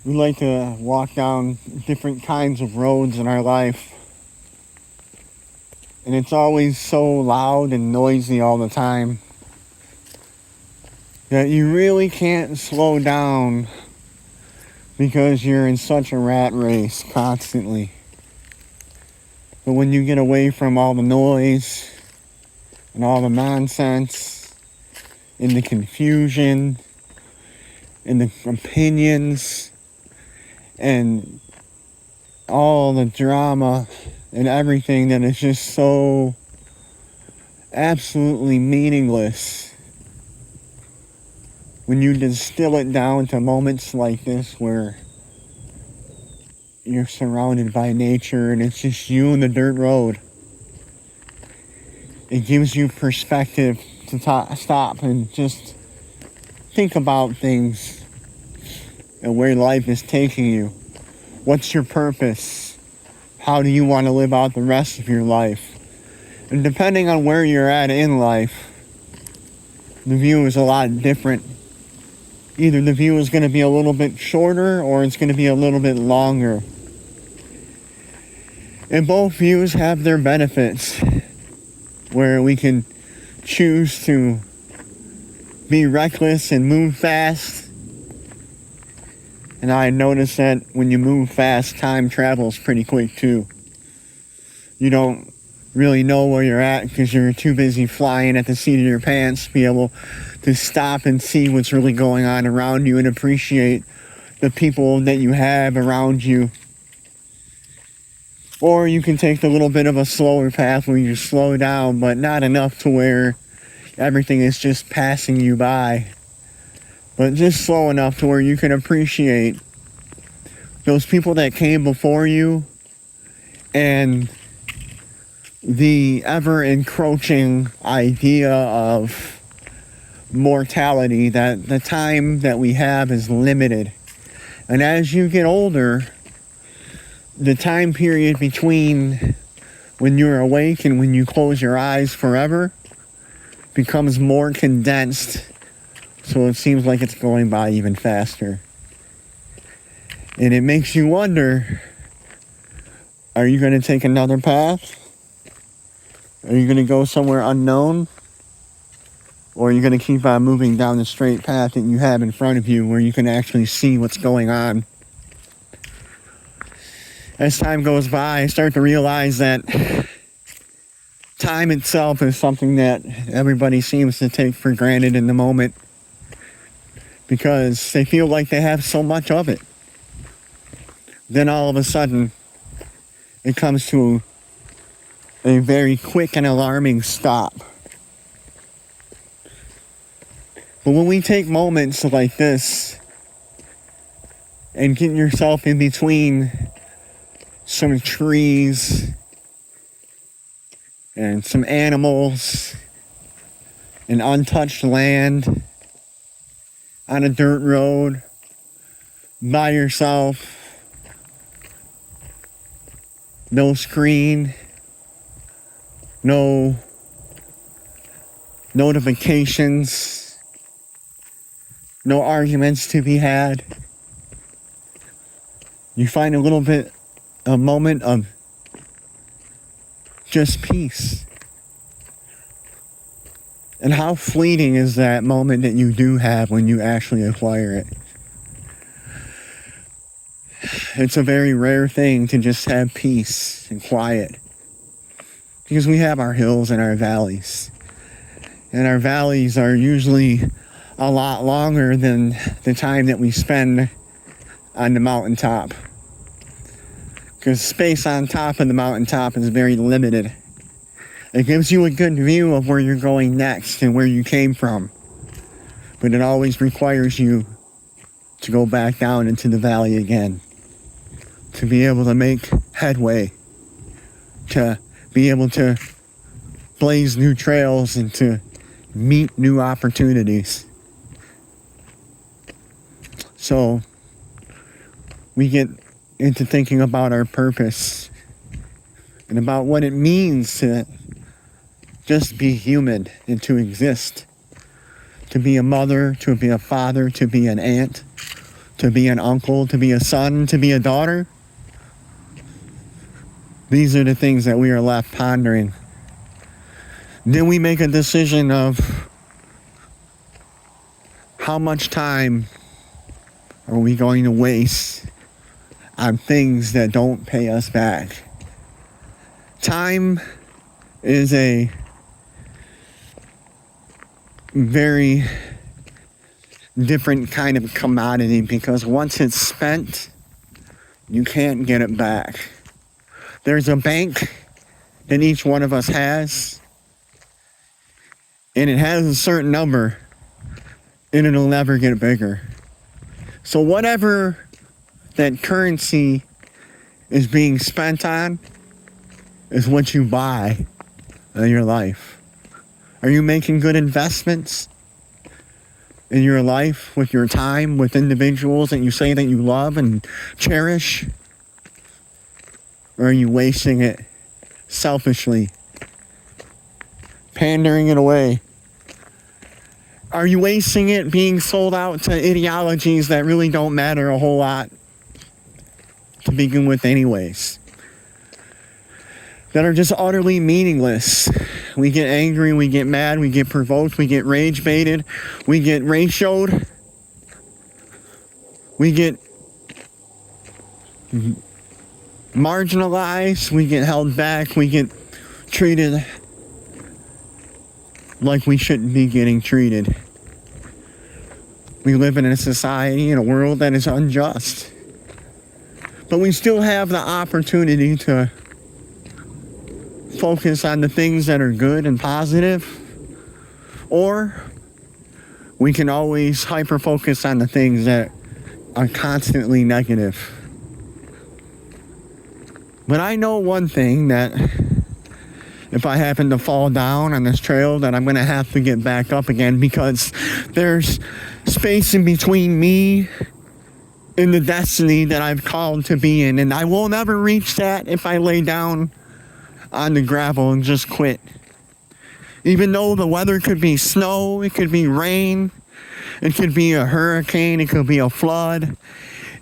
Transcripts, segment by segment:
We like to walk down different kinds of roads in our life. And it's always so loud and noisy all the time that you really can't slow down because you're in such a rat race constantly. But when you get away from all the noise and all the nonsense and the confusion and the opinions and all the drama and everything that is just so absolutely meaningless, when you distill it down to moments like this where you're surrounded by nature and it's just you and the dirt road, it gives you perspective to stop and just think about things and where life is taking you. What's your purpose? How do you want to live out the rest of your life? And depending on where you're at in life, the view is a lot different. Either the view is going to be a little bit shorter or it's going to be a little bit longer. And both views have their benefits, where we can choose to be reckless and move fast. And I noticed that when you move fast, time travels pretty quick too. You don't really know where you're at because you're too busy flying at the seat of your pants to be able to stop and see what's really going on around you and appreciate the people that you have around you. Or you can take the little bit of a slower path where you slow down, but not enough to where everything is just passing you by. But just slow enough to where you can appreciate those people that came before you and the ever-encroaching idea of mortality, that the time that we have is limited. And as you get older, the time period between when you're awake and when you close your eyes forever becomes more condensed, so it seems like it's going by even faster. And it makes you wonder, are you going to take another path? Are you going to go somewhere unknown? Or are you going to keep on moving down the straight path that you have in front of you where you can actually see what's going on? As time goes by, I start to realize that time itself is something that everybody seems to take for granted in the moment because they feel like they have so much of it. Then all of a sudden, it comes to a very quick and alarming stop. But when we take moments like this and get yourself in between some trees and some animals and untouched land on a dirt road by yourself, no screen, no notifications, no arguments to be had, you find a moment of just peace. And how fleeting is that moment that you do have when you actually acquire it? It's a very rare thing to just have peace and quiet, because we have our hills and our valleys. And our valleys are usually a lot longer than the time that we spend on the mountaintop, because space on top of the mountaintop is very limited. It gives you a good view of where you're going next and where you came from, but it always requires you to go back down into the valley again to be able to make headway, to be able to blaze new trails and to meet new opportunities. So we get into thinking about our purpose and about what it means to just be human and to exist, to be a mother, to be a father, to be an aunt, to be an uncle, to be a son, to be a daughter. These are the things that we are left pondering. Then we make a decision of how much time are we going to waste on things that don't pay us back. Time is a very different kind of commodity because once it's spent, you can't get it back. There's a bank that each one of us has, and it has a certain number, and it'll never get bigger. So whatever that currency is being spent on is what you buy in your life. Are you making good investments in your life with your time, with individuals that you say that you love and cherish? Or are you wasting it selfishly, pandering it away? Are you wasting it being sold out to ideologies that really don't matter a whole lot to begin with anyways? That are just utterly meaningless. We get angry, we get mad, we get provoked, we get rage baited, we get ratioed, we get marginalized, we get held back, we get treated like we shouldn't be getting treated. We live in a society, in a world that is unjust. But we still have the opportunity to focus on the things that are good and positive, or we can always hyper-focus on the things that are constantly negative. But I know one thing, that if I happen to fall down on this trail, that I'm going to have to get back up again, because there's space in between me and the destiny that I've called to be in, and I will never reach that if I lay down on the gravel and just quit. Even though the weather could be snow, it could be rain, it could be a hurricane, it could be a flood,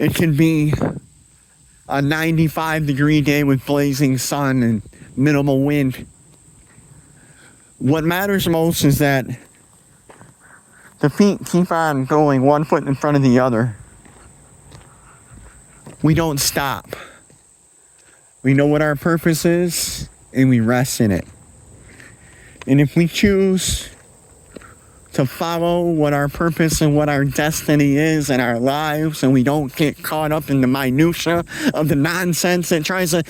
it could be a 95-degree day with blazing sun and minimal wind. What matters most is that the feet keep on going, one foot in front of the other. We don't stop. We know what our purpose is, and we rest in it. And if we choose to follow what our purpose and what our destiny is in our lives, and we don't get caught up in the minutia of the nonsense that tries to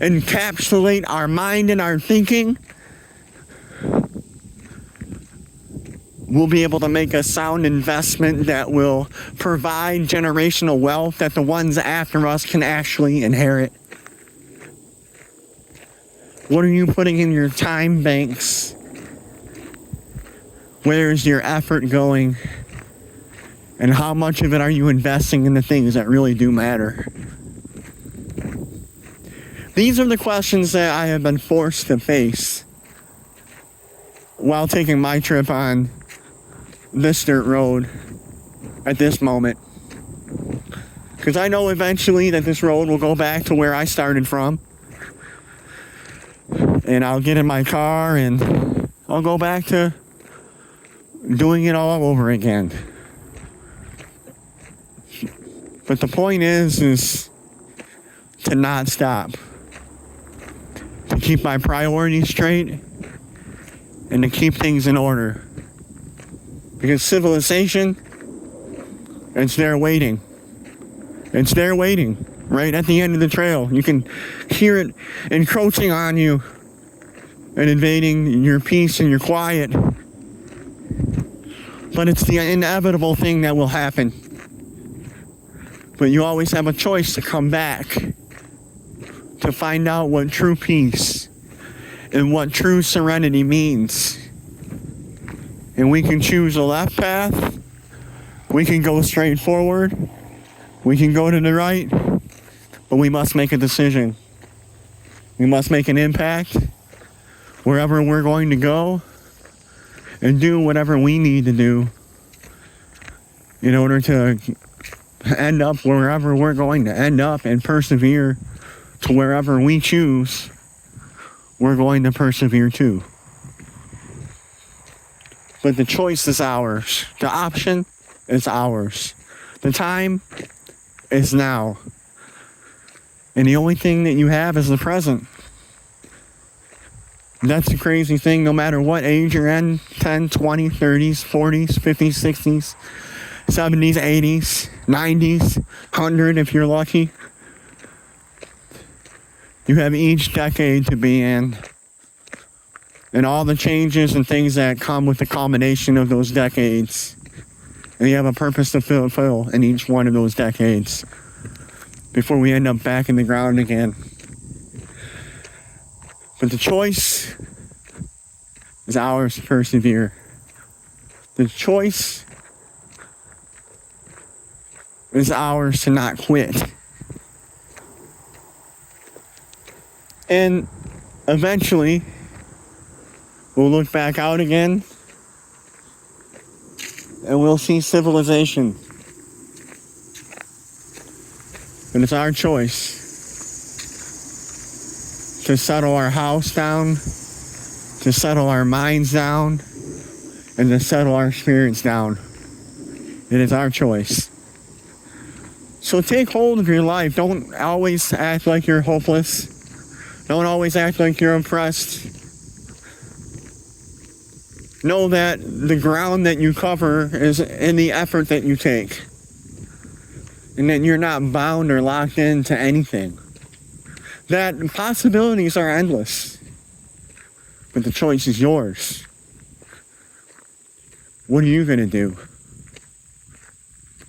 encapsulate our mind and our thinking, we'll be able to make a sound investment that will provide generational wealth that the ones after us can actually inherit. What are you putting in your time banks? Where is your effort going? And how much of it are you investing in the things that really do matter? These are the questions that I have been forced to face while taking my trip on this dirt road at this moment. Because I know eventually that this road will go back to where I started from. And I'll get in my car and I'll go back to doing it all over again. But the point is to not stop. To keep my priorities straight and to keep things in order. Because civilization, it's there waiting. It's there waiting, right at the end of the trail. You can hear it encroaching on you and invading your peace and your quiet. But it's the inevitable thing that will happen. But you always have a choice to come back, to find out what true peace and what true serenity means. And we can choose a left path, we can go straight forward, we can go to the right, but we must make a decision. We must make an impact wherever we're going to go and do whatever we need to do in order to end up wherever we're going to end up and persevere to wherever we choose, we're going to persevere too. But the choice is ours. The option is ours. The time is now. And the only thing that you have is the present. That's the crazy thing, no matter what age you're in, 10, 20, 30s, 40s, 50s, 60s, 70s, 80s, 90s, 100 if you're lucky. You have each decade to be in. And all the changes and things that come with the culmination of those decades. And you have a purpose to fulfill in each one of those decades before we end up back in the ground again. But the choice is ours to persevere. The choice is ours to not quit. And eventually, we'll look back out again and we'll see civilization. And it's our choice to settle our house down, to settle our minds down, and to settle our spirits down. It is our choice. So take hold of your life. Don't always act like you're hopeless. Don't always act like you're oppressed. Know that the ground that you cover is in the effort that you take. And that you're not bound or locked into anything. That possibilities are endless. But the choice is yours. What are you going to do?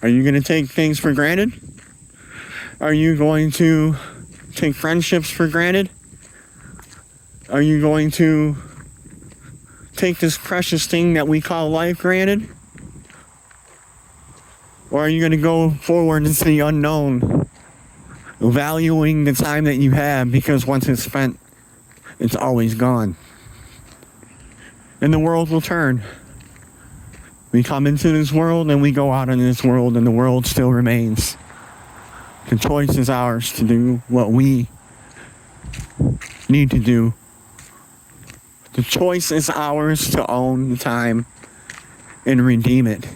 Are you going to take things for granted? Are you going to take friendships for granted? Are you going to take this precious thing that we call life granted? Or are you going to go forward into the unknown, valuing the time that you have, because once it's spent, it's always gone. And the world will turn. We come into this world and we go out into this world, and the world still remains. The choice is ours to do what we need to do. The choice is ours to own the time and redeem it.